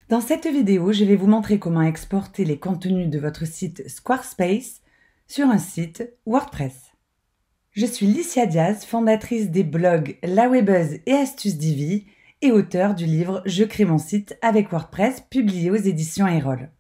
Dans cette vidéo, je vais vous montrer comment exporter les contenus de votre site Squarespace sur un site WordPress. Je suis Licia Diaz, fondatrice des blogs La Webeuse et Astuces Divi et auteure du livre Je crée mon site avec WordPress publié aux éditions Erol.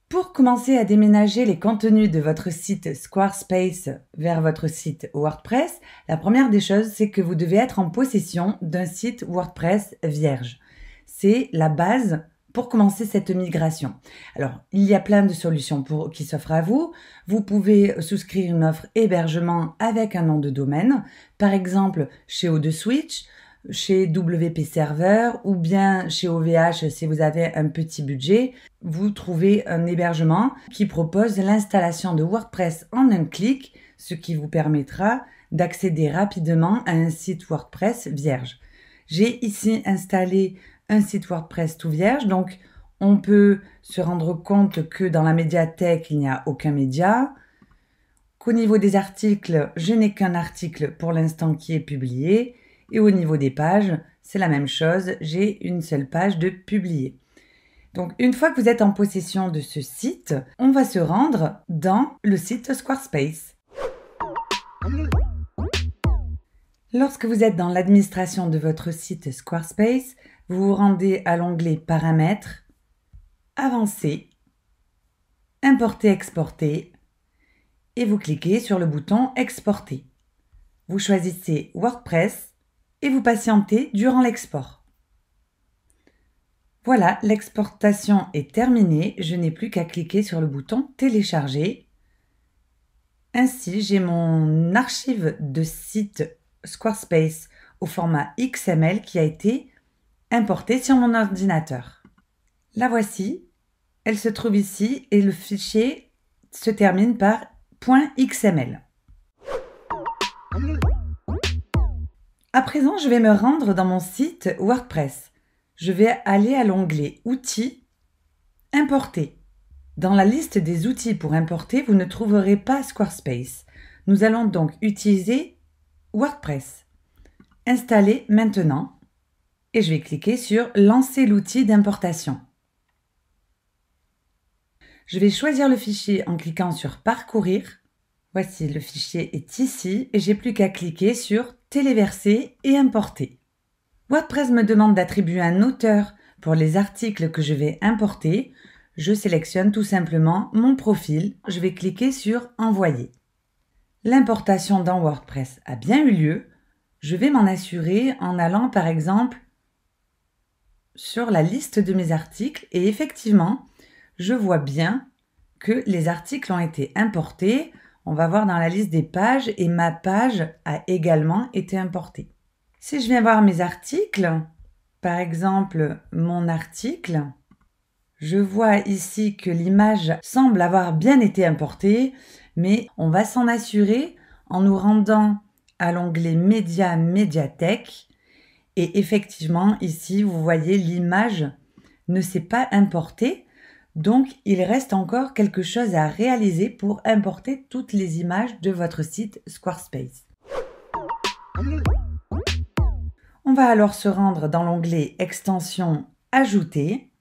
Pour commencer à déménager les contenus de votre site Squarespace vers votre site WordPress, la première des choses, c'est que vous devez être en possession d'un site WordPress vierge. C'est la base pour commencer cette migration. Alors, il y a plein de solutions qui s'offrent à vous. Vous pouvez souscrire une offre hébergement avec un nom de domaine, par exemple chez O2Switch, chez WP Server ou bien chez OVH si vous avez un petit budget. Vous trouvez un hébergement qui propose l'installation de WordPress en un clic, ce qui vous permettra d'accéder rapidement à un site WordPress vierge. J'ai ici installé un site WordPress tout vierge, donc on peut se rendre compte que dans la médiathèque, il n'y a aucun média, qu'au niveau des articles, je n'ai qu'un article pour l'instant qui est publié, et au niveau des pages, c'est la même chose, j'ai une seule page de publié. Donc une fois que vous êtes en possession de ce site, on va se rendre dans le site Squarespace. Lorsque vous êtes dans l'administration de votre site Squarespace, vous vous rendez à l'onglet Paramètres, Avancer, Importer-Exporter et vous cliquez sur le bouton Exporter. Vous choisissez WordPress et vous patientez durant l'export. Voilà, l'exportation est terminée, je n'ai plus qu'à cliquer sur le bouton Télécharger. Ainsi, j'ai mon archive de site Squarespace au format XML qui a été importée sur mon ordinateur. La voici, elle se trouve ici et le fichier se termine par .xml. À présent, je vais me rendre dans mon site WordPress. Je vais aller à l'onglet Outils, Importer. Dans la liste des outils pour importer, vous ne trouverez pas Squarespace. Nous allons donc utiliser WordPress. Installer maintenant et je vais cliquer sur Lancer l'outil d'importation. Je vais choisir le fichier en cliquant sur Parcourir. Voici, le fichier est ici et j'ai plus qu'à cliquer sur Téléverser et importer. WordPress me demande d'attribuer un auteur pour les articles que je vais importer. Je sélectionne tout simplement mon profil. Je vais cliquer sur Envoyer. L'importation dans WordPress a bien eu lieu. Je vais m'en assurer en allant par exemple sur la liste de mes articles et effectivement, je vois bien que les articles ont été importés. On va voir dans la liste des pages et ma page a également été importée. Si je viens voir mes articles, par exemple mon article, je vois ici que l'image semble avoir bien été importée, mais on va s'en assurer en nous rendant à l'onglet Média Médiathèque. Et effectivement, ici, vous voyez, l'image ne s'est pas importée. Donc, il reste encore quelque chose à réaliser pour importer toutes les images de votre site Squarespace. On va alors se rendre dans l'onglet Extension Ajouter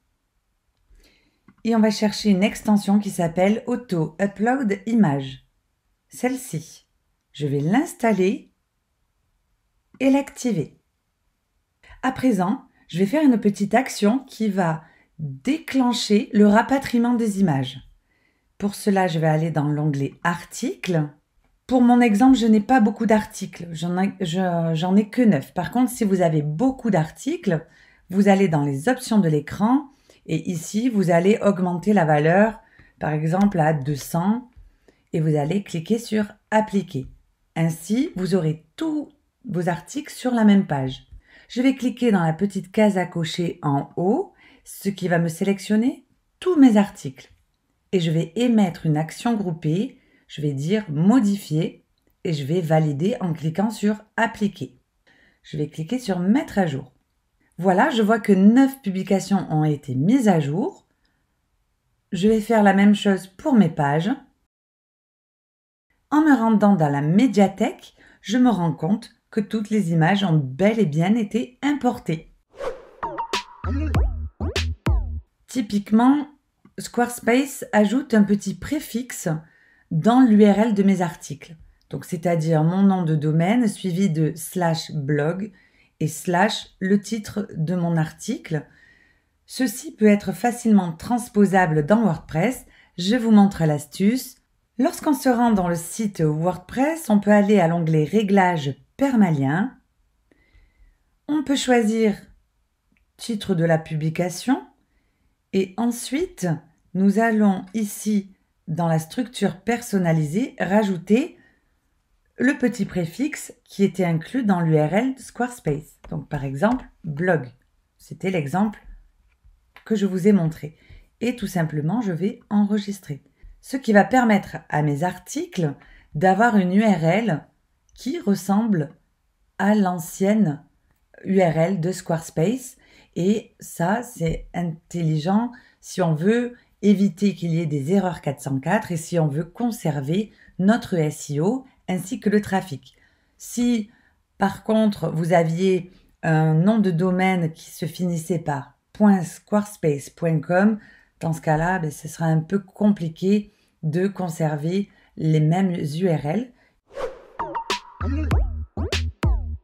et on va chercher une extension qui s'appelle Auto Upload Image. Celle-ci, je vais l'installer et l'activer. À présent, je vais faire une petite action qui va déclencher le rapatriement des images. Pour cela, je vais aller dans l'onglet Articles. Pour mon exemple, je n'ai pas beaucoup d'articles, j'en ai que 9. Par contre, si vous avez beaucoup d'articles, vous allez dans les options de l'écran et ici, vous allez augmenter la valeur, par exemple à 200 et vous allez cliquer sur Appliquer. Ainsi, vous aurez tous vos articles sur la même page. Je vais cliquer dans la petite case à cocher en haut, ce qui va me sélectionner tous mes articles. Et je vais émettre une action groupée, je vais dire modifier et je vais valider en cliquant sur appliquer. Je vais cliquer sur mettre à jour. Voilà, je vois que 9 publications ont été mises à jour. Je vais faire la même chose pour mes pages. En me rendant dans la médiathèque, je me rends compte que toutes les images ont bel et bien été importées. Typiquement, Squarespace ajoute un petit préfixe dans l'URL de mes articles. Donc, c'est-à-dire mon nom de domaine suivi de /blog et /le titre de mon article. Ceci peut être facilement transposable dans WordPress. Je vous montre l'astuce. Lorsqu'on se rend dans le site WordPress, on peut aller à l'onglet Réglages permalien. On peut choisir titre de la publication et ensuite, nous allons ici, dans la structure personnalisée, rajouter le petit préfixe qui était inclus dans l'URL de Squarespace. Donc par exemple, blog. C'était l'exemple que je vous ai montré. Et tout simplement, je vais enregistrer. Ce qui va permettre à mes articles d'avoir une URL qui ressemble à l'ancienne URL de Squarespace. Et ça, c'est intelligent si on veut éviter qu'il y ait des erreurs 404 et si on veut conserver notre SEO ainsi que le trafic. Si, par contre, vous aviez un nom de domaine qui se finissait par .squarespace.com, dans ce cas-là, ce sera un peu compliqué de conserver les mêmes URL.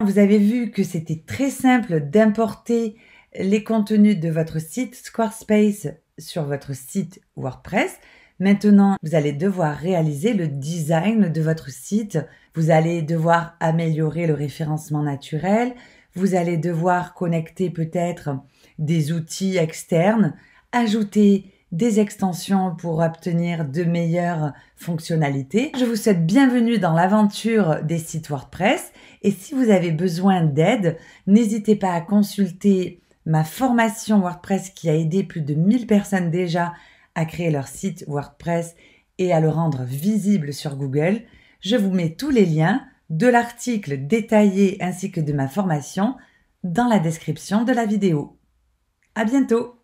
Vous avez vu que c'était très simple d'importer les contenus de votre site Squarespace sur votre site WordPress. Maintenant, vous allez devoir réaliser le design de votre site. Vous allez devoir améliorer le référencement naturel. Vous allez devoir connecter peut-être des outils externes, ajouter des extensions pour obtenir de meilleures fonctionnalités. Je vous souhaite bienvenue dans l'aventure des sites WordPress et si vous avez besoin d'aide, n'hésitez pas à consulter ma formation WordPress qui a aidé plus de 1000 personnes déjà à créer leur site WordPress et à le rendre visible sur Google. Je vous mets tous les liens de l'article détaillé ainsi que de ma formation dans la description de la vidéo. À bientôt!